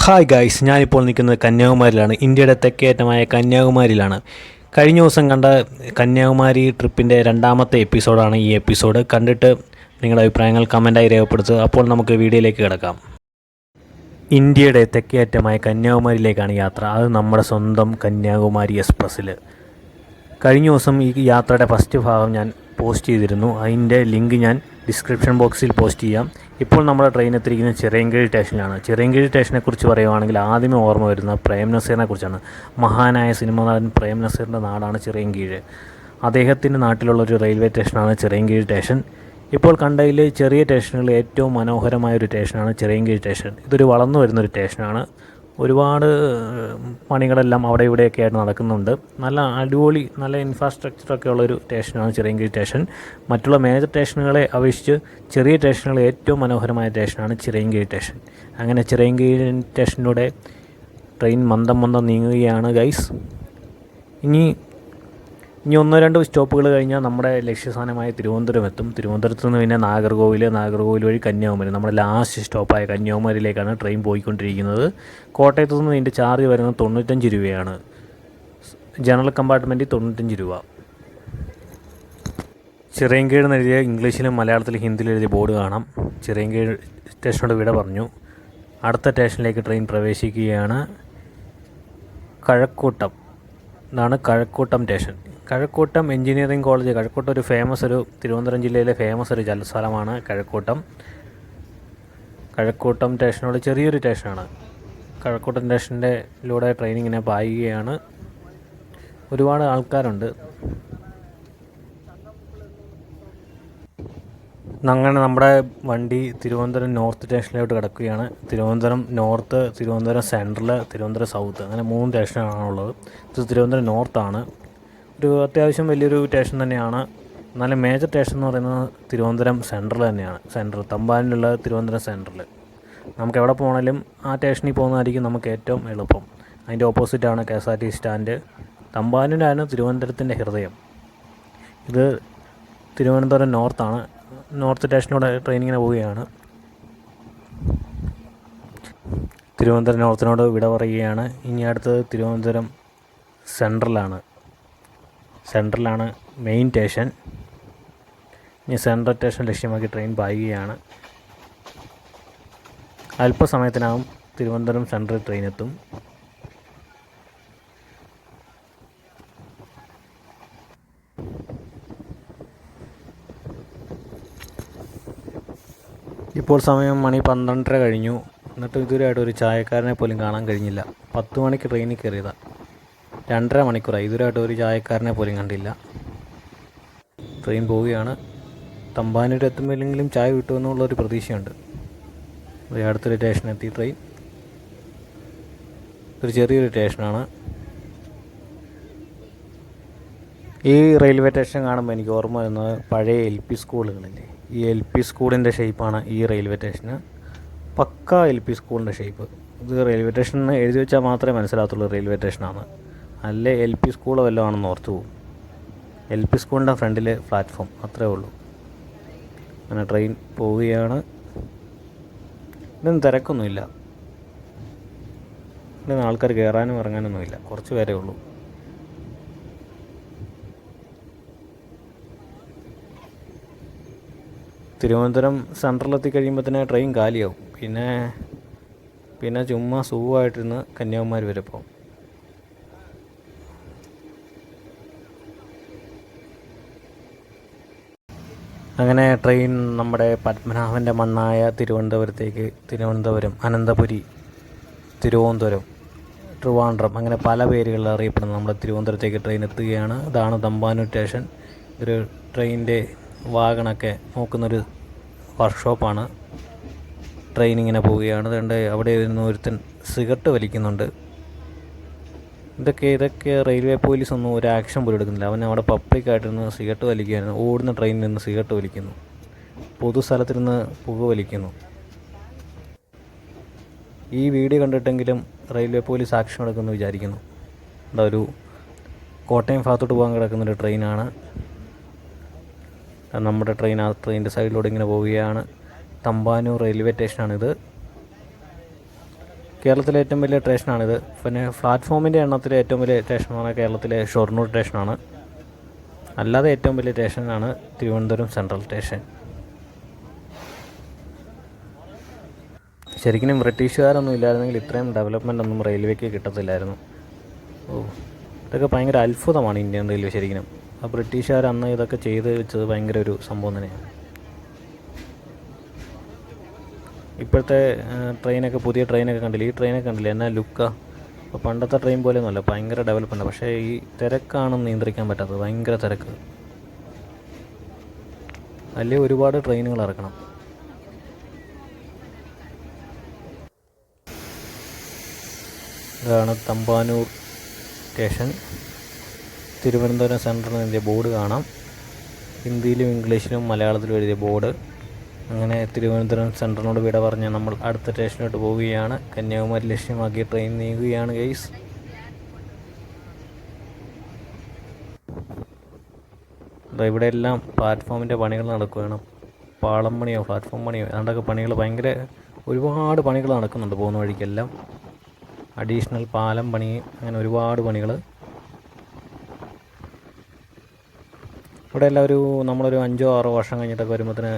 Hi guys, ഞാനിപ്പോൾ നിൽക്കുന്നത് കന്യാകുമാരിയിലാണ്. ഇന്ത്യയുടെ തെക്കേയറ്റമായ കന്യാകുമാരിയിലാണ്. കഴിഞ്ഞ ദിവസം കണ്ട കന്യാകുമാരി ട്രിപ്പിൻ്റെ രണ്ടാമത്തെ എപ്പിസോഡാണ് ഈ എപ്പിസോഡ്. കണ്ടിട്ട് നിങ്ങളുടെ അഭിപ്രായങ്ങൾ കമൻറ്റായി രേഖപ്പെടുത്തുക. അപ്പോൾ നമുക്ക് വീഡിയോയിലേക്ക് കിടക്കാം. ഇന്ത്യയുടെ തെക്കേയറ്റമായ കന്യാകുമാരിയിലേക്കാണ് യാത്ര. അത് നമ്മുടെ സ്വന്തം കന്യാകുമാരി എക്സ്പ്രസ്സിൽ. കഴിഞ്ഞ ദിവസം ഈ യാത്രയുടെ ഫസ്റ്റ് ഭാഗം ഞാൻ പോസ്റ്റ് ചെയ്തിരുന്നു. അതിൻ്റെ ലിങ്ക് ഞാൻ ഡിസ്ക്രിപ്ഷൻ ബോക്സിൽ പോസ്റ്റ് ചെയ്യാം. ഇപ്പോൾ നമ്മുടെ ട്രെയിൻ എത്തിയിരിക്കുന്നത് ചിറയൻകീഴ് സ്റ്റേഷനിലാണ്. ചിറയൻകീഴ് സ്റ്റേഷനെക്കുറിച്ച് പറയുകയാണെങ്കിൽ ആദ്യമേ ഓർമ്മ വരുന്നത് പ്രേം നസീറിനെ കുറിച്ചാണ്. മഹാനായ സിനിമാ നടൻ പ്രേം നസീറിൻ്റെ നാടാണ് ചിറയൻകീഴ്. അദ്ദേഹത്തിൻ്റെ നാട്ടിലുള്ളൊരു റെയിൽവേ സ്റ്റേഷനാണ് ചിറയൻകീഴ് സ്റ്റേഷൻ. ഇപ്പോൾ കണ്ടതിൽ ചെറിയ സ്റ്റേഷനുകളിൽ ഏറ്റവും മനോഹരമായൊരു സ്റ്റേഷനാണ് ചിറയൻകീഴ് സ്റ്റേഷൻ. ഇതൊരു വളർന്നു വരുന്നൊരു സ്റ്റേഷനാണ്. ഒരുപാട് പണികളെല്ലാം അവിടെ ഇവിടെയൊക്കെ ആയിട്ട് നടക്കുന്നുണ്ട്. നല്ല അടിപൊളി, നല്ല ഇൻഫ്രാസ്ട്രക്ചറൊക്കെ ഉള്ളൊരു സ്റ്റേഷനാണ് ചിറയൻകീഴ് സ്റ്റേഷൻ. മറ്റുള്ള മേജർ സ്റ്റേഷനുകളെ അപേക്ഷിച്ച് ചെറിയ സ്റ്റേഷനുകൾ ഏറ്റവും മനോഹരമായ സ്റ്റേഷനാണ് ചിറയൻകീഴ് സ്റ്റേഷൻ. അങ്ങനെ ചിറയൻകീഴ് സ്റ്റേഷനിലൂടെ ട്രെയിൻ മന്ദം നീങ്ങുകയാണ് ഗൈസ്. ഇനി ഒന്നോ രണ്ടോ സ്റ്റോപ്പുകൾ കഴിഞ്ഞാൽ നമ്മുടെ ലക്ഷ്യസ്ഥാനമായ തിരുവനന്തപുരം എത്തും. തിരുവനന്തപുരത്ത് നിന്ന് പിന്നെ നാഗർകോവിൽ വഴി കന്യാകുമാരി, നമ്മുടെ ലാസ്റ്റ് സ്റ്റോപ്പായ കന്യാകുമാരിയിലേക്കാണ് ട്രെയിൻ പോയിക്കൊണ്ടിരിക്കുന്നത്. കോട്ടയത്ത് നിന്ന് ഇതിൻ്റെ ചാർജ് വരുന്നത് 95 രൂപയാണ്. ജനറൽ കമ്പാർട്ട്മെൻറ്റിൽ 95 രൂപ. ചിറയൻകീഴ് എന്നെഴുതിയ ഇംഗ്ലീഷിലും മലയാളത്തിലും ഹിന്ദിയിലും എഴുതിയ ബോർഡ് കാണാം. ചിറയൻകീഴ് സ്റ്റേഷനോട് വിട പറഞ്ഞു. അടുത്ത സ്റ്റേഷനിലേക്ക് ട്രെയിൻ പ്രവേശിക്കുകയാണ്. കഴക്കൂട്ടം. ഇതാണ് Kazhakuttam station. Kazhakuttam engineering college. Kazhakuttam Thiruvananthapuram ജില്ലയിലെ ഫേമസ് ഒരു സ്ഥലമാണ് കഴക്കൂട്ടം. കഴക്കൂട്ടം സ്റ്റേഷനോട് ചെറിയൊരു സ്റ്റേഷനാണ്. കഴക്കൂട്ടം സ്റ്റേഷനിലൂടെ ട്രെയിൻ ഇങ്ങനെ പായുകയാണ്. ഒരുപാട് ആൾക്കാരുണ്ട്. അങ്ങനെ നമ്മുടെ വണ്ടി തിരുവനന്തപുരം നോർത്ത് സ്റ്റേഷനിലോട്ട് കിടക്കുകയാണ്. Thiruvananthapuram north, Thiruvananthapuram central, Thiruvananthapuram south, അങ്ങനെ 3 സ്റ്റേഷനാണുള്ളത്. ഇത് തിരുവനന്തപുരം നോർത്താണ്. ഒരു അത്യാവശ്യം വലിയൊരു സ്റ്റേഷൻ തന്നെയാണ്. എന്നാലും മേജർ സ്റ്റേഷൻ എന്ന് പറയുന്നത് തിരുവനന്തപുരം സെൻട്രൽ തന്നെയാണ്. തമ്പാനിലുള്ള തിരുവനന്തപുരം സെൻട്രൽ. നമുക്ക് എവിടെ പോകണമെങ്കിലും ആ സ്റ്റേഷനിൽ പോകുന്നതായിരിക്കും നമുക്ക് ഏറ്റവും എളുപ്പം. അതിൻ്റെ ഓപ്പോസിറ്റാണ് KSRTC സ്റ്റാൻഡ്. തമ്പാനൂരാണ് തിരുവനന്തപുരത്തിൻ്റെ ഹൃദയം. ഇത് തിരുവനന്തപുരം നോർത്താണ്. നോർത്ത് സ്റ്റേഷനിലൂടെ ട്രെയിനിങ്ങനെ പോവുകയാണ്. തിരുവനന്തപുരം നോർത്തിനോട് വിട പറയുകയാണ്. ഇനി അടുത്തത് തിരുവനന്തപുരം സെൻട്രലാണ് മെയിൻ സ്റ്റേഷൻ. ഇനി സെൻട്രൽ സ്റ്റേഷൻ ലക്ഷ്യമാക്കി ട്രെയിൻ പായുകയാണ്. അല്പസമയത്തിനകം തിരുവനന്തപുരം സെൻട്രൽ ട്രെയിൻ എത്തും. ഇപ്പോൾ സമയം മണി 12:30 കഴിഞ്ഞു. എന്നിട്ട് ഇതുവരെയായിട്ട് ഒരു ചായക്കാരനെ പോലും കാണാൻ കഴിഞ്ഞില്ല. 10 മണിക്ക് ട്രെയിനിൽ കയറിയതാണ്. 2.5 മണിക്കൂറായി. ഇതുവരെയായിട്ട് ഒരു ചായക്കാരനെ പോലും കണ്ടില്ല. ട്രെയിൻ പോവുകയാണ്. തമ്പാനൂർ എത്തുമ്പോഴെങ്കിലും ചായ കിട്ടുമെന്നുള്ളൊരു പ്രതീക്ഷയുണ്ട്. അടുത്തൊരു സ്റ്റേഷനെത്തി ട്രെയിൻ. ഒരു ചെറിയൊരു സ്റ്റേഷനാണ്. ഈ റെയിൽവേ സ്റ്റേഷൻ കാണുമ്പോൾ എനിക്ക് ഓർമ്മ വരുന്നത് പഴയ LP സ്കൂളുകളില്ലേ, ഈ LP സ്കൂളിൻ്റെ ഷേപ്പാണ് ഈ റെയിൽവേ സ്റ്റേഷന്. പക്ക LP സ്കൂളിൻ്റെ ഷേപ്പ്. ഇത് റെയിൽവേ സ്റ്റേഷൻ എഴുതി വെച്ചാൽ മാത്രമേ മനസ്സിലാകത്തുള്ളൂ റെയിൽവേ സ്റ്റേഷനാണ്. അല്ലേ LP സ്കൂളോ വല്ലതും ആണെന്ന് ഓർത്തു പോകും. LP സ്കൂളിൻ്റെ ഫ്രണ്ടിൽ പ്ലാറ്റ്ഫോം, അത്രേ ഉള്ളൂ. അങ്ങനെ ട്രെയിൻ പോവുകയാണ്. ഇതൊന്നും തിരക്കൊന്നുമില്ല. ഇതൊന്നും ആൾക്കാർ കയറാനും ഇറങ്ങാനൊന്നുമില്ല. കുറച്ച് പേരേ ഉള്ളൂ. തിരുവനന്തപുരം സെൻട്രലെത്തി കഴിയുമ്പോൾ തന്നെ ട്രെയിൻ കാലിയാവും. പിന്നെ ചുമ്മാ സുഖമായിട്ടിരുന്ന് കന്യാകുമാരി വരെ പോകും. അങ്ങനെ ട്രെയിൻ നമ്മുടെ പത്മനാഭൻ്റെ മണ്ണായ തിരുവനന്തപുരം, അനന്തപുരി, ട്രിവാൻഡ്രം, അങ്ങനെ പല പേരുകളിൽ അറിയപ്പെടുന്ന നമ്മുടെ തിരുവനന്തപുരത്തേക്ക് ട്രെയിൻ എത്തുകയാണ്. ഇതാണ് തമ്പാനൂർ സ്റ്റേഷൻ. ഒരു ട്രെയിനിൻ്റെ വാഗണൊക്കെ നോക്കുന്നൊരു വർക്ക്ഷോപ്പാണ്. ട്രെയിൻ ഇങ്ങനെ പോവുകയാണ്. അതുകൊണ്ട് അവിടെ ഇരുന്ന് ഒരുത്തൻ സിഗരറ്റ് വലിക്കുന്നുണ്ട്. ഇതൊക്കെ റെയിൽവേ പോലീസ് ഒന്നും ഒരു ആക്ഷൻ പോലും എടുക്കുന്നില്ല. അവൻ അവിടെ പബ്ലിക്കായിട്ടിരുന്ന് സിഗരറ്റ് വലിക്കുകയായിരുന്നു. ഓടുന്ന ട്രെയിനിൽ നിന്ന് സിഗരറ്റ് വലിക്കുന്നു. പൊതുസ്ഥലത്തിരുന്ന് പുക വലിക്കുന്നു. ഈ വീഡിയോ കണ്ടിട്ടെങ്കിലും റെയിൽവേ പോലീസ് ആക്ഷൻ എടുക്കുമെന്ന് വിചാരിക്കുന്നു. ഒരു കോട്ടയം ഭാഗത്തോട്ട് പോകാൻ കിടക്കുന്നൊരു ട്രെയിനാണ്. നമ്മുടെ ട്രെയിൻ ആ ട്രെയിനിൻ്റെ സൈഡിലൂടെ ഇങ്ങനെ പോവുകയാണ്. തമ്പാനൂർ റെയിൽവേ സ്റ്റേഷനാണിത്. കേരളത്തിലെ ഏറ്റവും വലിയ സ്റ്റേഷനാണിത്. പിന്നെ പ്ലാറ്റ്ഫോമിൻ്റെ എണ്ണത്തിൽ ഏറ്റവും വലിയ സ്റ്റേഷനാണ് കേരളത്തിലെ ഷൊർണൂർ സ്റ്റേഷനാണ്. അല്ലാതെ ഏറ്റവും വലിയ സ്റ്റേഷനാണ് തിരുവനന്തപുരം സെൻട്രൽ സ്റ്റേഷൻ. ശരിക്കും ബ്രിട്ടീഷുകാരൊന്നും ഇല്ലായിരുന്നെങ്കിൽ ഇത്രയും ഡെവലപ്മെൻ്റ് ഒന്നും റെയിൽവേക്ക് കിട്ടത്തില്ലായിരുന്നു. ഇതൊക്കെ ഭയങ്കര അത്ഭുതമാണ് ഇന്ത്യൻ റെയിൽവേ ശരിക്കും. ആ ബ്രിട്ടീഷുകാർ അന്ന് ഇതൊക്കെ ചെയ്ത് വെച്ചത് ഭയങ്കര ഒരു സംഭവം തന്നെയാണ്. ഇപ്പോഴത്തെ ട്രെയിനൊക്കെ, പുതിയ ട്രെയിനൊക്കെ കണ്ടില്ലേ, ഈ ട്രെയിനൊക്കെ കണ്ടില്ലേ, എന്നാ ലുക്കാ. അപ്പോൾ പണ്ടത്തെ ട്രെയിൻ പോലെയൊന്നുമല്ല, ഭയങ്കര ഡെവലപ്മെൻ്റ്. പക്ഷേ ഈ തിരക്കാണ് നിയന്ത്രിക്കാൻ പറ്റാത്തത്, ഭയങ്കര തിരക്ക്. അല്ലെങ്കിൽ ഒരുപാട് ട്രെയിനുകൾ ഇറക്കണം. ഇതാണ് തമ്പാനൂർ സ്റ്റേഷൻ. തിരുവനന്തപുരം സെൻട്രൽ എഴുതിയ ബോർഡ് കാണാം. ഹിന്ദിയിലും ഇംഗ്ലീഷിലും മലയാളത്തിലും എഴുതിയ ബോർഡ്. അങ്ങനെ തിരുവനന്തപുരം സെൻട്രലിനോട് വിട പറഞ്ഞ് നമ്മൾ അടുത്ത സ്റ്റേഷനിലോട്ട് പോവുകയാണ്. കന്യാകുമാരി ലക്ഷ്യമാക്കി ട്രെയിൻ നീങ്ങുകയാണ് ഗൈസ്. ഇവിടെ എല്ലാം പ്ലാറ്റ്ഫോമിൻ്റെ പണികൾ നടക്കുകയാണ്. പാളം പണിയോ പ്ലാറ്റ്ഫോം പണിയോ അതുകൊണ്ടൊക്കെ പണികൾ, ഭയങ്കര ഒരുപാട് പണികൾ നടക്കുന്നുണ്ട് പോകുന്ന വഴിക്കെല്ലാം. അഡീഷണൽ പാലം പണി, അങ്ങനെ ഒരുപാട് പണികൾ. ഇവിടെ എല്ലാം നമ്മളൊരു 5-6 വർഷം കഴിഞ്ഞിട്ടൊക്കെ വരുമ്പോഴത്തേന്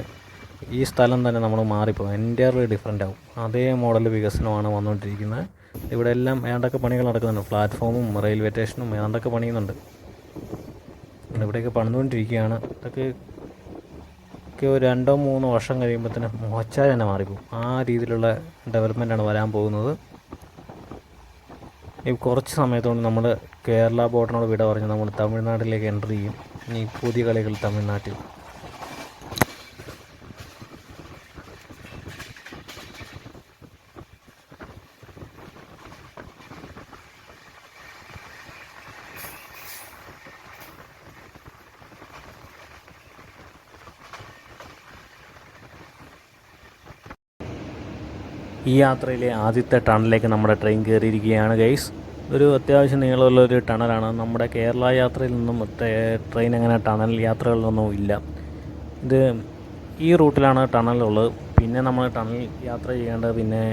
ഈ സ്ഥലം തന്നെ നമ്മൾ മാറിപ്പോകും, എൻ്റയർലി ഡിഫറെൻ്റ് ആവും. അതേ മോഡൽ വികസനമാണ് വന്നുകൊണ്ടിരിക്കുന്നത്. ഇവിടെ എല്ലാം ഏതാണ്ടൊക്കെ പണികൾ നടക്കുന്നുണ്ട്. പ്ലാറ്റ്ഫോമും റെയിൽവേ സ്റ്റേഷനും ഏതാണ്ടൊക്കെ പണിയുന്നുണ്ട്. ഇവിടെയൊക്കെ പണിതുകൊണ്ടിരിക്കുകയാണ്. ഇതൊക്കെ 2-3 വർഷം കഴിയുമ്പോഴത്തേന് മോച്ചായി തന്നെ മാറിപ്പോകും. ആ രീതിയിലുള്ള ഡെവലപ്മെൻറ്റാണ് വരാൻ പോകുന്നത്. ഈ കുറച്ച് സമയത്തുകൊണ്ട് നമ്മൾ കേരള ബോർഡറിനോട് വിട പറഞ്ഞ് നമ്മൾ തമിഴ്നാട്ടിലേക്ക് എൻ്റർ ചെയ്യും. ഇനി പുതിയ കളികൾ തമിഴ്നാട്ടിൽ. ഈ യാത്രയിലെ ആദ്യത്തെ ടണലിലേക്ക് നമ്മുടെ ട്രെയിൻ കയറിയിരിക്കുകയാണ് ഗൈസ്. ഒരു അത്യാവശ്യം നീളമുള്ളൊരു ടണലാണ്. നമ്മുടെ കേരള യാത്രയിൽ നിന്നും ട്രെയിൻ അങ്ങനെ ടണൽ യാത്രകളിലൊന്നും ഇല്ല. ഇത് ഈ റൂട്ടിലാണ് ടണലുള്ളത്. പിന്നെ നമ്മൾ ടണൽ യാത്ര ചെയ്യേണ്ടത് പിന്നെ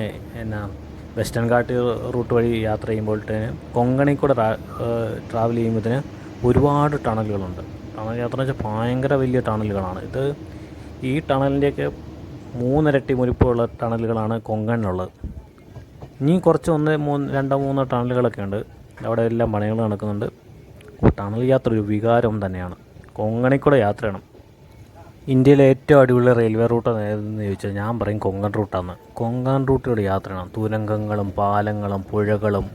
വെസ്റ്റേൺ ഘാട്ട് റൂട്ട് വഴി യാത്ര ചെയ്യുമ്പോഴത്തേന് കൊങ്കണി കൂടെ ട്രാവൽ ചെയ്യുമ്പോഴത്തേന് ഒരുപാട് ടണലുകളുണ്ട്. ടണൽ യാത്ര എന്ന് വെച്ചാൽ ഭയങ്കര വലിയ ടണലുകളാണ്. ഈ ടണലിൻ്റെയൊക്കെ 3 ഇരട്ടി മുരിപ്പുള്ള ടണലുകളാണ് കൊങ്കണിലുള്ളത്. ഇനി കുറച്ച് 2-3 ടണലുകളൊക്കെ ഉണ്ട്. അവിടെ എല്ലാം പണികൾ നടക്കുന്നുണ്ട്. ടണൽ യാത്ര ഒരു വികാരം തന്നെയാണ്. കൊങ്കണിക്കൂടെ യാത്ര ചെയ്യണം. ഇന്ത്യയിലെ ഏറ്റവും അടിപൊളി റെയിൽവേ റൂട്ട് ഏതെന്ന് ചോദിച്ചാൽ ഞാൻ പറയും കൊങ്കൺ റൂട്ടാണ്. കൊങ്കൺ റൂട്ടിലൂടെ യാത്ര ചെയ്യണം. തുരങ്കങ്ങളും പാലങ്ങളും പുഴകളും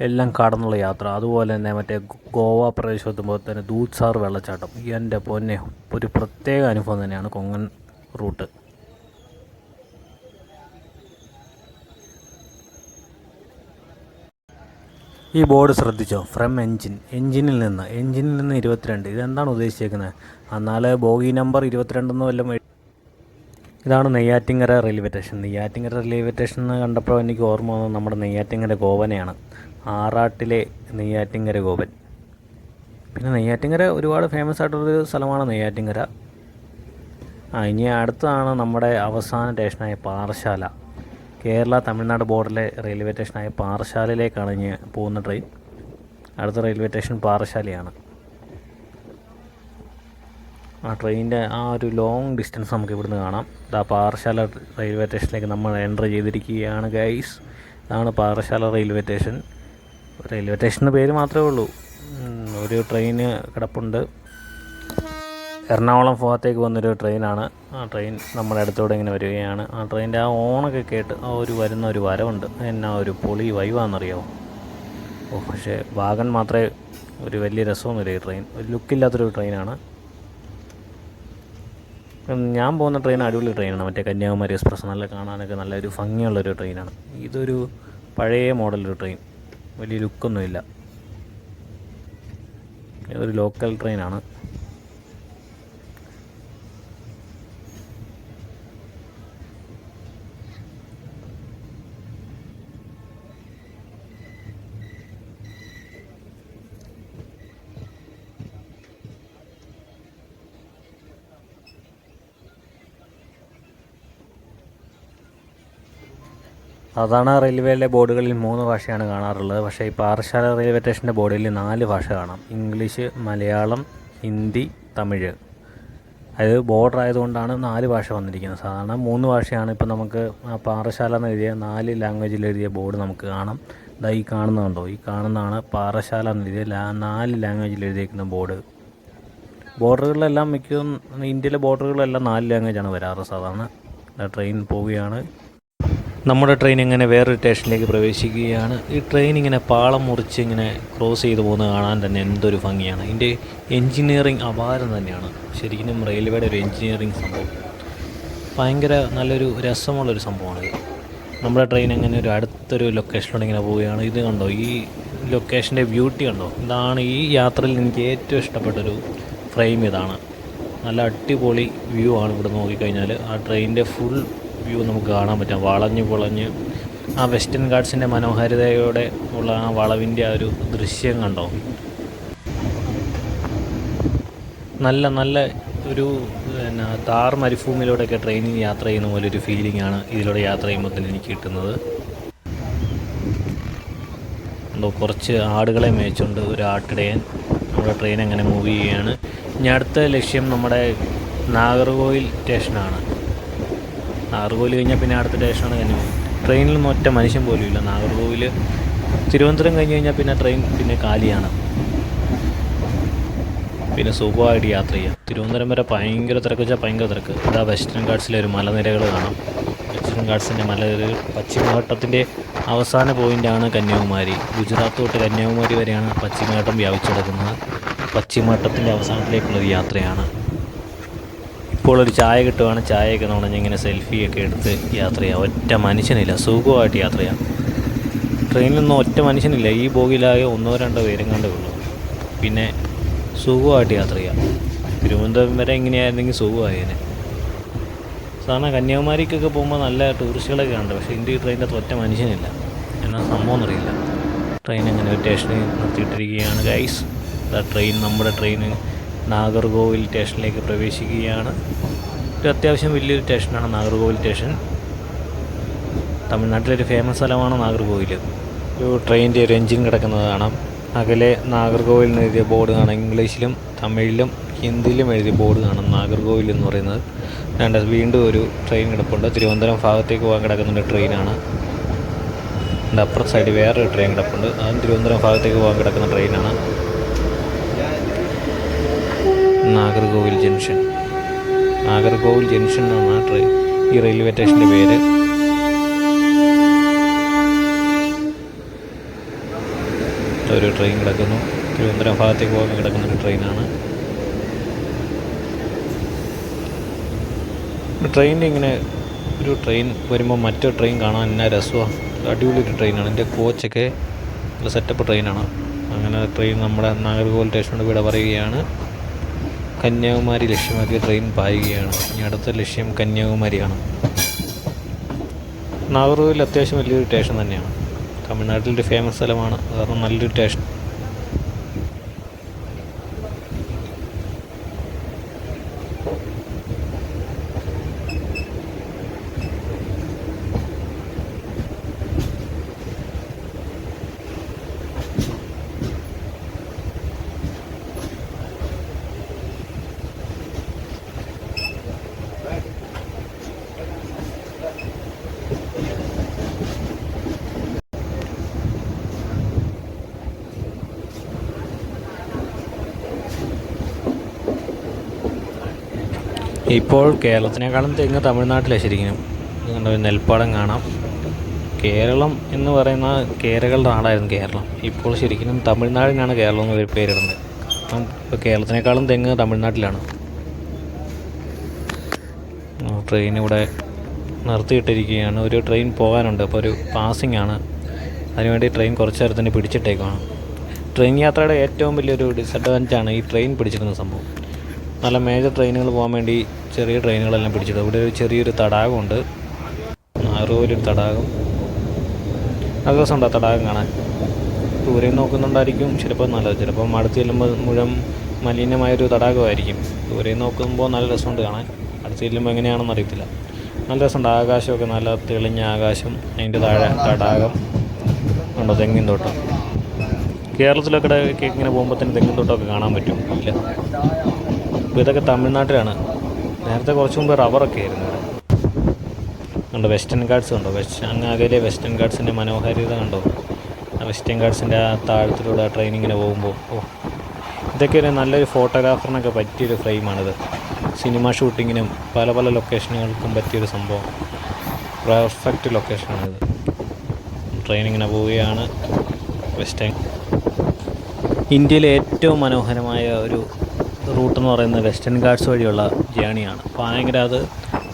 എല്ലാം കടന്നുള്ള യാത്ര. അതുപോലെ തന്നെ മറ്റേ ഗോവ പ്രദേശത്തുമ്പോൾ തന്നെ ദൂദ്സാർ വെള്ളച്ചാട്ടം. എൻ്റെ പൊന്നെ, ഒരു പ്രത്യേക അനുഭവം തന്നെയാണ് കൊങ്കൺ റൂട്ട്. ഈ ബോർഡ് ശ്രദ്ധിച്ചോ, ഫ്രം എഞ്ചിനിൽ നിന്ന് 22. ഇതെന്താണ് ഉദ്ദേശിച്ചേക്കുന്നത്? എന്നാൽ ബോഗി നമ്പർ 22 വല്ലതും. ഇതാണ് Neyyattinkara railway station. Neyyattinkara railway station എന്ന് കണ്ടപ്പോൾ എനിക്ക് ഓർമ്മ വന്നത് നമ്മുടെ നെയ്യാറ്റിൻകര ഗോപനെയാണ്. ആറാട്ടിലെ നെയ്യാറ്റിൻകര ഗോപൻ. പിന്നെ നെയ്യാറ്റിൻകര ഒരുപാട് ഫേമസ് ആയിട്ടുള്ളൊരു സ്ഥലമാണ് നെയ്യാറ്റിൻകര. ഇനി അടുത്തതാണ് നമ്മുടെ അവസാന സ്റ്റേഷനായ പാറശാല. കേരള തമിഴ്നാട് ബോർഡറിലെ റെയിൽവേ സ്റ്റേഷനായ പാറശാലയിലേക്കാണ് ഇനി പോകുന്ന ട്രെയിൻ. അടുത്ത റെയിൽവേ സ്റ്റേഷൻ പാറശാലയാണ്. ആ ട്രെയിനിൻ്റെ ആ ഒരു ലോങ് ഡിസ്റ്റൻസ് നമുക്ക് ഇവിടുന്ന് കാണാം. പാറശാല റെയിൽവേ സ്റ്റേഷനിലേക്ക് നമ്മൾ എൻ്റർ ചെയ്തിരിക്കുകയാണ് ഗൈസ്. ഇതാണ് പാറശാല റെയിൽവേ സ്റ്റേഷൻ. റെയിൽവേ സ്റ്റേഷൻ്റെ പേര് മാത്രമേ ഉള്ളൂ. ഒരു ട്രെയിന് കിടപ്പുണ്ട്. എറണാകുളം ഭാഗത്തേക്ക് വന്നൊരു ട്രെയിനാണ്. ആ ട്രെയിൻ നമ്മുടെ അടുത്തോടെ ഇങ്ങനെ വരികയാണ്. ആ ട്രെയിനിൻ്റെ ആ ഓണൊക്കെ കേട്ട് വരുന്ന ഒരു വരവുണ്ട്. എന്നാ ഒരു പൊളി വൈവാണെന്നറിയാമോ? പക്ഷേ വാഗൺ മാത്രമേ ഒരു വലിയ രസമൊന്നുമില്ല. ഈ ട്രെയിൻ ഒരു ലുക്കില്ലാത്തൊരു ട്രെയിനാണ്. ഞാൻ പോകുന്ന ട്രെയിൻ അടിപൊളി ട്രെയിനാണ്. മറ്റേ കന്യാകുമാരി എക്സ്പ്രസ്. നല്ല കാണാനൊക്കെ നല്ലൊരു ഭംഗിയുള്ളൊരു ട്രെയിനാണ്. ഇതൊരു പഴയ മോഡലൊരു ട്രെയിൻ, വലിയ ലുക്കൊന്നുമില്ല. ഇതൊരു ലോക്കൽ ട്രെയിനാണ്. സാധാരണ റെയിൽവേയിലെ ബോർഡുകളിൽ 3 ഭാഷയാണ് കാണാറുള്ളത്. പക്ഷേ ഈ പാറശാല റെയിൽവേ സ്റ്റേഷൻ്റെ ബോർഡിൽ 4 ഭാഷ കാണാം. ഇംഗ്ലീഷ്, മലയാളം, ഹിന്ദി, തമിഴ്. അത് ബോർഡർ ആയതുകൊണ്ടാണ് 4 ഭാഷ വന്നിരിക്കുന്നത്. സാധാരണ 3 ഭാഷയാണ്. ഇപ്പോൾ നമുക്ക് പാറശാല എന്ന് എഴുതിയ 4 ലാംഗ്വേജിൽ എഴുതിയ ബോർഡ് നമുക്ക് കാണാം. ഇതാ ഈ കാണുന്നതുണ്ടോ, ഈ കാണുന്നതാണ് പാറശാല എന്ന് എഴുതിയ 4 ലാംഗ്വേജിൽ എഴുതിയിരിക്കുന്ന ബോർഡ്. ബോർഡറുകളിലെല്ലാം മിക്കതും ഇന്ത്യയിലെ ബോർഡറുകളിലെല്ലാം 4 ലാംഗ്വേജാണ് വരാറ് സാധാരണ. ട്രെയിൻ പോവുകയാണ്. നമ്മുടെ ട്രെയിൻ ഇങ്ങനെ വേറൊരു സ്റ്റേഷനിലേക്ക് പ്രവേശിക്കുകയാണ്. ഈ ട്രെയിൻ ഇങ്ങനെ പാളം മുറിച്ച് ഇങ്ങനെ ക്രോസ് ചെയ്ത് പോകുന്നത് കാണാൻ തന്നെ എന്തൊരു ഭംഗിയാണ്. ഇതിൻ്റെ എൻജിനീയറിങ് അപാരം തന്നെയാണ്. ശരിക്കും റെയിൽവേയുടെ ഒരു എൻജിനീയറിങ് സംഭവം ഭയങ്കര നല്ലൊരു രസമുള്ളൊരു സംഭവമാണിത്. നമ്മുടെ ട്രെയിൻ അങ്ങനെ ഒരു അടുത്തൊരു ലൊക്കേഷനിലൂടെ ഇങ്ങനെ പോവുകയാണ്. ഇത് കണ്ടോ, ഈ ലൊക്കേഷൻ്റെ ബ്യൂട്ടി കണ്ടോ. ഇതാണ് ഈ യാത്രയിൽ എനിക്ക് ഏറ്റവും ഇഷ്ടപ്പെട്ടൊരു ഫ്രെയിം. ഇതാണ് നല്ല അടിപൊളി വ്യൂ ആണ്. ഇവിടെ നോക്കിക്കഴിഞ്ഞാൽ ആ ട്രെയിനിൻ്റെ ഫുൾ വ്യൂ നമുക്ക് കാണാൻ പറ്റാം. വളഞ്ഞ് പൊളഞ്ഞ് ആ വെസ്റ്റേൺ ഗാർഡ്സിൻ്റെ മനോഹാരിതയോടെ ഉള്ള ആ വളവിൻ്റെ ആ ഒരു ദൃശ്യം കണ്ടോ. നല്ല ഒരു താർ മരുഭൂമിയിലൂടെയൊക്കെ ട്രെയിനിൽ യാത്ര ചെയ്യുന്ന പോലെ ഒരു ഫീലിംഗ് ആണ് ഇതിലൂടെ യാത്ര ചെയ്യുമ്പോൾ തന്നെ എനിക്ക് കിട്ടുന്നത്. എന്തോ കുറച്ച് ആടുകളെ മേയിച്ചുകൊണ്ട് ഒരു ആട്ടിടയൻ നമ്മുടെ ട്രെയിൻ അങ്ങനെ മൂവ് ചെയ്യുകയാണ്. ഇനി അടുത്ത ലക്ഷ്യം നമ്മുടെ നാഗർകോവിൽ സ്റ്റേഷനാണ്. നാഗർകോവിൽ കഴിഞ്ഞാൽ പിന്നെ അടുത്ത സ്റ്റേഷനാണ് കന്യാകുമാരി. ട്രെയിനിലൊന്നും ഒറ്റ മനുഷ്യൻ പോലും ഇല്ല. നാഗർകോവിൽ തിരുവനന്തപുരം കഴിഞ്ഞ് കഴിഞ്ഞാൽ പിന്നെ ട്രെയിൻ പിന്നെ കാലിയാണ്. പിന്നെ സുഖമായിട്ട് യാത്ര ചെയ്യാം. തിരുവനന്തപുരം വരെ ഭയങ്കര തിരക്ക് വെച്ചാൽ ഭയങ്കര തിരക്ക്. ഇതാ വെസ്റ്റേൺ ഗാർഡ്സിലെ ഒരു മലനിരകൾ കാണാം. വെസ്റ്റേൺ ഗാർഡ്സിൻ്റെ മലനിരകൾ പശ്ചിമഘട്ടത്തിൻ്റെ അവസാന പോയിൻ്റാണ് കന്യാകുമാരി. ഗുജറാത്ത് തൊട്ട് കന്യാകുമാരി വരെയാണ് പശ്ചിമഘട്ടം വ്യാപിച്ചെടുക്കുന്നത്. പശ്ചിമഘട്ടത്തിൻ്റെ അവസാനത്തിലേക്കുള്ളൊരു യാത്രയാണ്. ഇപ്പോൾ ഒരു ചായ കിട്ടുകയാണ്. ചായയൊക്കെ ഇങ്ങനെ സെൽഫിയൊക്കെ എടുത്ത് യാത്ര ചെയ്യാം. ഒറ്റ മനുഷ്യനില്ല, സുഖമായിട്ട് യാത്ര ചെയ്യാം. ട്രെയിനിലൊന്നും ഒറ്റ മനുഷ്യനില്ല. ഈ ബോഗിലാകെ 1-2 പേരും കണ്ടേ ഉള്ളൂ. പിന്നെ സുഖമായിട്ട് യാത്ര ചെയ്യാം. തിരുവനന്തപുരം വരെ എങ്ങനെയായിരുന്നെങ്കിൽ സുഖമായേനെ. സാധാരണ കന്യാകുമാരിക്കൊക്കെ പോകുമ്പോൾ നല്ല ടൂറിസ്റ്റുകളൊക്കെ ഉണ്ട്. പക്ഷേ ഇന്ത്യ ട്രെയിനിൻ്റെ ഒറ്റ മനുഷ്യനില്ല. എന്നാ സംഭവം എന്നറിയില്ല. ട്രെയിൻ അങ്ങനെ ഒരു സ്റ്റേഷനിൽ നിർത്തിയിട്ടിരിക്കുകയാണ് ഗൈസ്. നമ്മുടെ ട്രെയിൻ നാഗർകോവിൽ സ്റ്റേഷനിലേക്ക് പ്രവേശിക്കുകയാണ്. ഒരു അത്യാവശ്യം വലിയൊരു സ്റ്റേഷനാണ് നാഗർകോവിൽ സ്റ്റേഷൻ. തമിഴ്നാട്ടിലൊരു ഫേമസ് സ്ഥലമാണ് നാഗർകോവിൽ. ഒരു ട്രെയിനിൻ്റെ ഒരു എൻജിൻ കിടക്കുന്നത് കാണാം. അകലെ നാഗർകോവിൽ എന്ന് എഴുതിയ ബോർഡ് കാണാം. ഇംഗ്ലീഷിലും തമിഴിലും ഹിന്ദിയിലും എഴുതിയ ബോർഡ് കാണാം നാഗർകോവിൽ എന്ന് പറയുന്നത്. വീണ്ടും ഒരു ട്രെയിൻ കിടപ്പുണ്ട്. തിരുവനന്തപുരം ഭാഗത്തേക്ക് പോകാൻ കിടക്കുന്ന ട്രെയിനാണ്. അതിൻ്റെ അപ്പുറത്തെ സൈഡിൽ വേറൊരു ട്രെയിൻ കിടപ്പുണ്ട്. അതും തിരുവനന്തപുരം ഭാഗത്തേക്ക് പോകാൻ കിടക്കുന്ന ട്രെയിനാണ്. നാഗർകോവിൽ ജംഗ്ഷൻ എന്നാണ് ഈ റെയിൽവേ സ്റ്റേഷൻ്റെ പേര്. ഒരു ട്രെയിൻ കിടക്കുന്നു. തിരുവനന്തപുരം ഭാഗത്തേക്ക് പോകാൻ കിടക്കുന്ന ഒരു ട്രെയിനാണ്. ട്രെയിനിൽ ഇങ്ങനെ ഒരു ട്രെയിൻ വരുമ്പോൾ മറ്റൊരു ട്രെയിൻ കാണാൻ എന്നാ രസമാണ്. അടിപൊളി ഒരു ട്രെയിനാണ്. എൻ്റെ കോച്ചൊക്കെ നല്ല സെറ്റപ്പ് ട്രെയിനാണ്. അങ്ങനെ ട്രെയിൻ നമ്മുടെ നാഗർകോവിൽ സ്റ്റേഷനോട് വിട പറയുകയാണ്. കന്യാകുമാരി ലക്ഷ്യമാക്കിയ ട്രെയിൻ പായുകയാണ്. ഇനി അടുത്ത ലക്ഷ്യം കന്യാകുമാരിയാണ്. നാഗർകോവിൽ അത്യാവശ്യം വലിയൊരു സ്റ്റേഷൻ തന്നെയാണ്. തമിഴ്നാട്ടിലൊരു ഫേമസ് സ്ഥലമാണ്. കാരണം നല്ലൊരു സ്റ്റേഷൻ. ഇപ്പോൾ കേരളത്തിനേക്കാളും തെങ്ങ് തമിഴ്നാട്ടിലാണ് ശരിക്കും. ഒരു നെൽപ്പാടം കാണാം. കേരളം എന്ന് പറയുന്ന കേരകളുടെ നാടായിരുന്നു കേരളം. ഇപ്പോൾ ശരിക്കും തമിഴ്നാടിനാണ് കേരളം എന്ന് പേരിടുന്നത്. അപ്പം ഇപ്പോൾ കേരളത്തിനേക്കാളും തെങ്ങ് തമിഴ്നാട്ടിലാണ്. ട്രെയിൻ ഇവിടെ നിർത്തിയിട്ടിരിക്കുകയാണ്. ഒരു ട്രെയിൻ പോകാനുണ്ട്. അപ്പോൾ ഒരു പാസിംഗ് ആണ്. അതിനുവേണ്ടി ട്രെയിൻ കുറച്ച് നേരത്തിന് പിടിച്ചിട്ടേക്കാണ്. ട്രെയിൻ യാത്രയുടെ ഏറ്റവും വലിയൊരു ഡിസഡ്വാൻറ്റേജാണ് ഈ ട്രെയിൻ പിടിച്ചിടുന്ന സംഭവം. നല്ല മേജർ ട്രെയിനുകൾ പോകാൻ വേണ്ടി ചെറിയ ട്രെയിനുകളെല്ലാം പിടിച്ചിടും. ഇവിടെ ഒരു ചെറിയൊരു തടാകമുണ്ട്. നാഗർകോവിലൊരു തടാകം. നല്ല രസമുണ്ട് ആ തടാകം കാണാൻ. ദൂരെ നോക്കുന്നുണ്ടായിരിക്കും ചിലപ്പോൾ നല്ലത്. ചിലപ്പം അടുത്ത് ചെല്ലുമ്പോൾ മുഴുവൻ മലിനമായൊരു തടാകമായിരിക്കും. ദൂരെ നോക്കുമ്പോൾ നല്ല രസമുണ്ട് കാണാൻ. അടുത്ത് ചെല്ലുമ്പോൾ എങ്ങനെയാണെന്ന് അറിയത്തില്ല. നല്ല രസമുണ്ട്. ആകാശമൊക്കെ നല്ല തെളിഞ്ഞ ആകാശം, അതിൻ്റെ താഴെ തടാകം ഉണ്ടോ, തെങ്ങിൻ തോട്ടം. കേരളത്തിലൊക്കെ ഇങ്ങനെ പോകുമ്പോൾ തന്നെ തെങ്ങിൻ തോട്ടമൊക്കെ കാണാൻ പറ്റും. ഇല്ല, ഇപ്പോൾ ഇതൊക്കെ തമിഴ്നാട്ടിലാണ്. നേരത്തെ കുറച്ച് മുമ്പ് റബ്ബറൊക്കെ ആയിരുന്നു ഇവിടെ. കണ്ടോ വെസ്റ്റേൺ ഗാർഡ്സ് കണ്ടോ, അങ്ങ് അകലെ വെസ്റ്റേൺ ഗാർഡ്സിൻ്റെ മനോഹാരിത കണ്ടോ. ആ വെസ്റ്റേൺ ഗാർഡ്സിൻ്റെ ആ താഴത്തിലൂടെ ആ ട്രെയിനിങ്ങിനെ പോകുമ്പോൾ ഇതൊക്കെ ഒരു നല്ലൊരു ഫോട്ടോഗ്രാഫറിനൊക്കെ പറ്റിയൊരു ഫ്രെയിമാണിത്. സിനിമ ഷൂട്ടിങ്ങിനും പല പല ലൊക്കേഷനുകൾക്കും പറ്റിയൊരു സംഭവം. പെർഫെക്റ്റ് ലൊക്കേഷനാണിത്. ട്രെയിനിങ്ങിനെ പോവുകയാണ് വെസ്റ്റേൺ. ഇന്ത്യയിലെ ഏറ്റവും മനോഹരമായ ഒരു റൂട്ടെന്ന് പറയുന്നത് വെസ്റ്റേൺ ഗാർഡ്സ് വഴിയുള്ള ജേണിയാണ്. ഭയങ്കര, അത്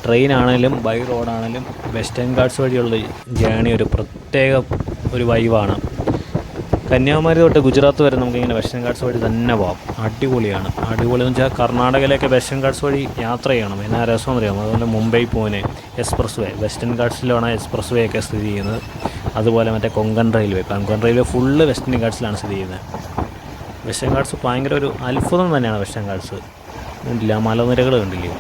ട്രെയിനാണേലും ബൈ റോഡാണേലും വെസ്റ്റേൺ ഗാർഡ്സ് വഴിയുള്ള ജേണി ഒരു പ്രത്യേക ഒരു വൈവാണ്. കന്യാകുമാരി തൊട്ട് ഗുജറാത്ത് വരെ നമുക്കിങ്ങനെ വെസ്റ്റേൺ ഗാർഡ്സ് വഴി തന്നെ പോകാം. അടിപൊളിയാണ്. അടിപൊളിയെന്ന് വെച്ചാൽ കർണാടകയിലേക്ക് വെസ്റ്റേൺ ഗാർഡ്സ് വഴി യാത്ര ചെയ്യണം. എന്നാ രസം അറിയാം. അതുപോലെ Mumbai Pune express way, western ഗാർഡ്സിലാണ് എക്സ്പ്രസ് വേ ഒക്കെ സ്ഥിതി ചെയ്യുന്നത്. അതുപോലെ മറ്റേ കൊങ്കൺ റെയിൽവേ ഫുള്ള് വെസ്റ്റേൺ ഗാർഡ്സിലാണ് സ്ഥിതി ചെയ്യുന്നത്. വെസ്റ്റേൺ ഗാർഡ്സ് ഭയങ്കര ഒരു അത്ഭുതം തന്നെയാണ്. വെസ്റ്റേൺ ഗാർഡ്സ് കണ്ടില്ല, മലനിരകൾ കണ്ടില്ലേ.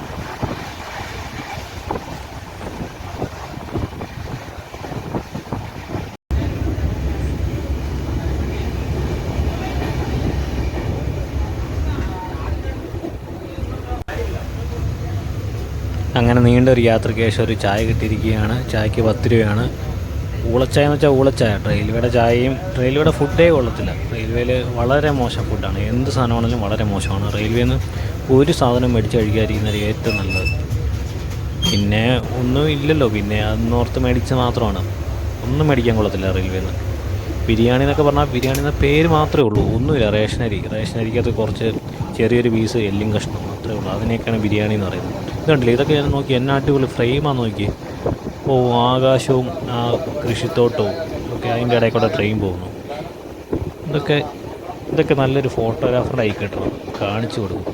അങ്ങനെ നീണ്ട ഒരു യാത്രയ്ക്ക് ശേഷം ഒരു ചായ കിട്ടിയിരിക്കുകയാണ്. ചായക്ക് 10 രൂപയാണ്. ഊളച്ചായ എന്ന് വെച്ചാൽ ഊളച്ചായ. റെയിൽവേയുടെ ഫുഡേ കൊള്ളത്തില്ല. റെയിൽവേയിൽ വളരെ മോശം ഫുഡാണ്. എന്ത് സാധനമാണെങ്കിലും വളരെ മോശമാണ്. റെയിൽവേയിൽ നിന്ന് ഒരു സാധനം മേടിച്ച് കഴിക്കാതിരിക്കുന്നത് ഏറ്റവും നല്ലത്. പിന്നെ ഒന്നും ഇല്ലല്ലോ, പിന്നെ അന്നോർത്ത് മേടിച്ച് മാത്രമാണ്. ഒന്നും മേടിക്കാൻ കൊള്ളത്തില്ല റെയിൽവേയിൽ നിന്ന്. ബിരിയാണി എന്നൊക്കെ പറഞ്ഞാൽ ബിരിയാണി എന്ന പേര് മാത്രമേ ഉള്ളൂ. ഒന്നുമില്ല. റേഷനരിക്കകത്ത് കുറച്ച് ചെറിയൊരു പീസ് എല്ലും കഷ്ണം അത്രേ ഉള്ളൂ. അതിനെയൊക്കെയാണ് ബിരിയാണി എന്ന് പറയുന്നത്. ഇതുണ്ടല്ലേ, ഇതൊക്കെ ഞാൻ നോക്കി, എന്നാ അടിപൊളി ഫ്രെയിമാണെന്ന് നോക്കി. ആകാശവും ആ കൃഷിത്തോട്ടവും ഒക്കെ അതിൻ്റെ ഇടയിൽ കൂടെ ട്രെയിൻ പോകുന്നു. ഇതൊക്കെ നല്ലൊരു ഫോട്ടോഗ്രാഫറുടെ ആയി കിട്ടണം, കാണിച്ചു കൊടുക്കും.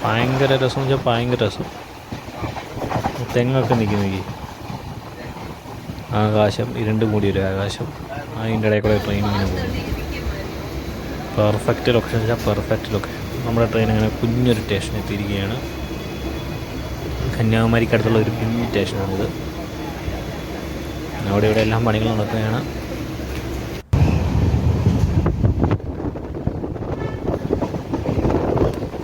ഭയങ്കര രസം എന്ന് വെച്ചാൽ ഭയങ്കര രസം. തെങ്ങൊക്കെ നിൽക്കി ആകാശം, ഇരുണ്ട് മൂടിയൊരു ആകാശം, അതിൻ്റെ ഇടയിൽ കൂടെ ട്രെയിൻ ഇങ്ങനെ പോകുന്നു. പെർഫെക്റ്റ് ലൊക്കേഷൻ വെച്ചാൽ പെർഫെക്റ്റ് ലൊക്കേഷൻ. നമ്മുടെ ട്രെയിൻ അങ്ങനെ കുഞ്ഞൊരു സ്റ്റേഷൻ എത്തിയിരിക്കുകയാണ്. കന്യാകുമാരിക്ക് അടുത്തുള്ള ഒരു കുഞ്ഞു സ്റ്റേഷനാണിത്. അവിടെ ഇവിടെ എല്ലാം പണികൾ നടക്കുകയാണ്.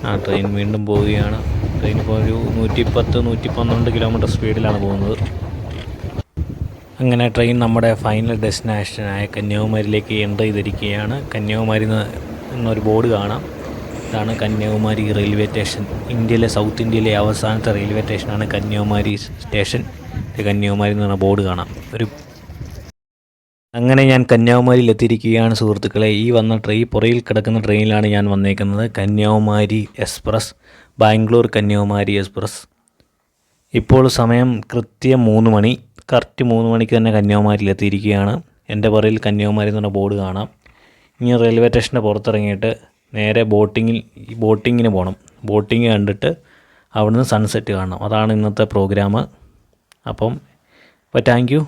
ആ ട്രെയിൻ വീണ്ടും പോവുകയാണ്. ട്രെയിൻ ഇപ്പോൾ ഒരു 110-112 കിലോമീറ്റർ സ്പീഡിലാണ് പോകുന്നത്. അങ്ങനെ ട്രെയിൻ നമ്മുടെ ഫൈനൽ ഡെസ്റ്റിനേഷനായ കന്യാകുമാരിയിലേക്ക് എൻ്റർ ചെയ്തിരിക്കുകയാണ്. കന്യാകുമാരി എന്നൊരു ബോർഡ് കാണാം. ഇതാണ് കന്യാകുമാരി റെയിൽവേ സ്റ്റേഷൻ. സൗത്ത് ഇന്ത്യയിലെ അവസാനത്തെ റെയിൽവേ സ്റ്റേഷനാണ് കന്യാകുമാരി സ്റ്റേഷൻ. കന്യാകുമാരി എന്ന് പറഞ്ഞ ബോർഡ് കാണാം. അങ്ങനെ ഞാൻ കന്യാകുമാരിയിൽ എത്തിയിരിക്കുകയാണ് സുഹൃത്തുക്കളെ. പുറയിൽ കിടക്കുന്ന ട്രെയിനിലാണ് ഞാൻ വന്നേക്കുന്നത്. Kanyakumari express, Bangalore Kanyakumari express. ഇപ്പോൾ സമയം കൃത്യം 3 മണി. കറക്റ്റ് 3 മണിക്ക് തന്നെ കന്യാകുമാരിയിൽ എത്തിയിരിക്കുകയാണ്. എൻ്റെ പുറയിൽ കന്യാകുമാരി എന്ന് പറഞ്ഞ ബോർഡ് കാണാം. ഇനി റെയിൽവേ സ്റ്റേഷൻ്റെ പുറത്തിറങ്ങിയിട്ട് നേരെ ബോട്ടിങ്ങിന് പോകണം. ബോട്ടിങ് കണ്ടിട്ട് അവിടുന്ന് സൺസെറ്റ് കാണണം. അതാണ് ഇന്നത്തെ പ്രോഗ്രാം. അപ്പോൾ താങ്ക് യു.